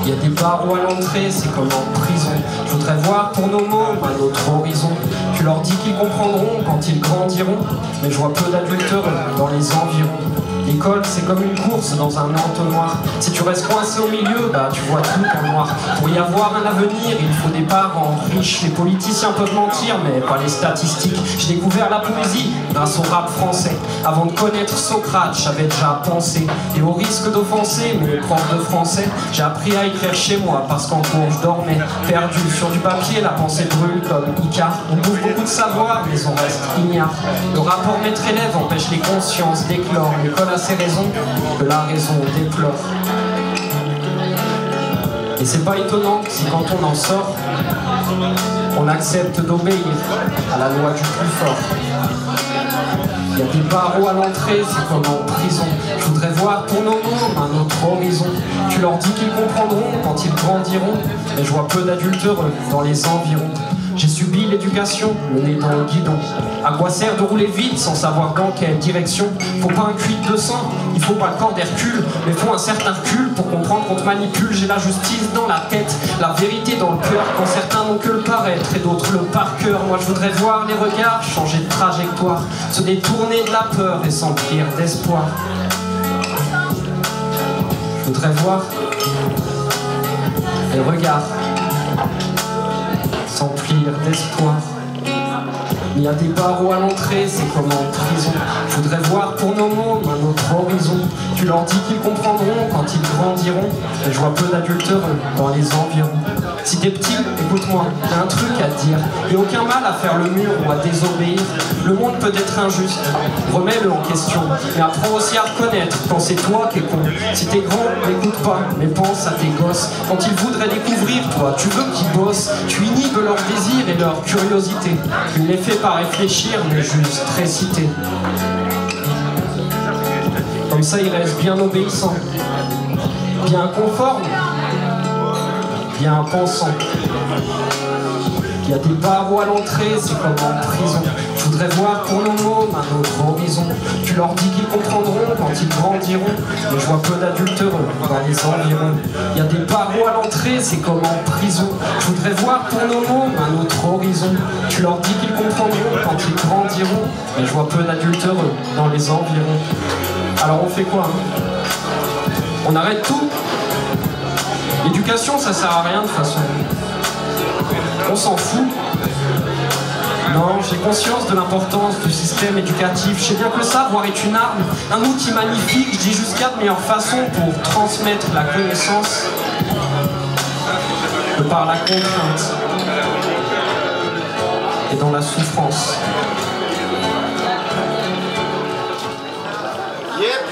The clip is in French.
Il y a des barreaux à l'entrée, c'est comme en prison. Je voudrais voir pour nos mômes un autre horizon. Tu leur dis qu'ils comprendront quand ils grandiront, mais je vois peu d'adultes heureux dans les environs. L'école, c'est comme une course dans un entonnoir. Si tu restes coincé au milieu, bah tu vois tout en noir. Pour y avoir un avenir, il faut des parents riches. Les politiciens peuvent mentir, mais pas les statistiques. J'ai découvert la poésie grâce au rap français. Avant de connaître Socrate, j'avais déjà pensé. Et au risque d'offenser mes profs de français, j'ai appris à écrire chez moi parce qu'en cours je dormais. Perdu sur du papier, la pensée brûle comme Icare. On bouffe beaucoup de savoir, mais on reste ignare. Le rapport maître-élève empêche les consciences d'éclore. L'école a ses raisons que la raison déplore. Et c'est pas étonnant si quand on en sort, on accepte d'obéir à la loi du plus fort. Il y a des barreaux à l'entrée, c'est comme en prison. Je voudrais voir pour nos mômes un autre horizon. Tu leur dis qu'ils comprendront quand ils grandiront, mais je vois peu d'adultes heureux dans les environs. J'ai subi l'éducation, le nez dans le guidon. À quoi sert de rouler vite sans savoir dans quelle direction? Faut pas un cuit de sang, il faut pas le corps d'Hercule, mais faut un certain recul pour comprendre qu'on te manipule. J'ai la justice dans la tête, la vérité dans le cœur, quand certains n'ont que le paraître et d'autres le par cœur. Moi je voudrais voir les regards changer de trajectoire, se détourner de la peur et s'emplir d'espoir. Je voudrais voir les regards s'emplir d'espoir. Il y a des barreaux à l'entrée, c'est comme en prison. Je voudrais voir pour nos mômes un autre horizon. Tu leur dis qu'ils comprendront quand ils grandiront, mais je vois peu d'adultes heureux dans les environs. Si t'es petit, écoute-moi, j'ai un truc à te dire. Et aucun mal à faire le mur ou à désobéir. Le monde peut être injuste, remets-le en question, mais apprends aussi à reconnaître quand c'est toi qui es con. Si t'es grand, n'écoute pas, mais pense à tes gosses. Quand ils voudraient découvrir, toi, tu veux qu'ils bossent. Tu inhibes leur désir et leur curiosité. Tu ne les fais pas réfléchir, mais juste réciter. Comme ça, ils restent bien obéissants, bien conformes, bien pensants. Il y a des barreaux à l'entrée, c'est comme en prison. Je voudrais voir pour nos mômes un autre horizon. Tu leur dis qu'ils comprendront quand ils grandiront, mais je vois peu d'adultes heureux dans les environs. Il y a des barreaux à l'entrée, c'est comme en prison. Je voudrais voir pour nos mômes un autre horizon. Tu leur dis qu'ils comprendront quand ils grandiront, mais je vois peu d'adultes heureux dans les environs. Alors on fait quoi, hein? On arrête tout? L'éducation, ça sert à rien de toute façon. On s'en fout. Non, j'ai conscience de l'importance du système éducatif. Je sais bien que le savoir est une arme, un outil magnifique. Je dis jusqu'à de meilleures façons pour transmettre la connaissance que par la contrainte et dans la souffrance. Yep.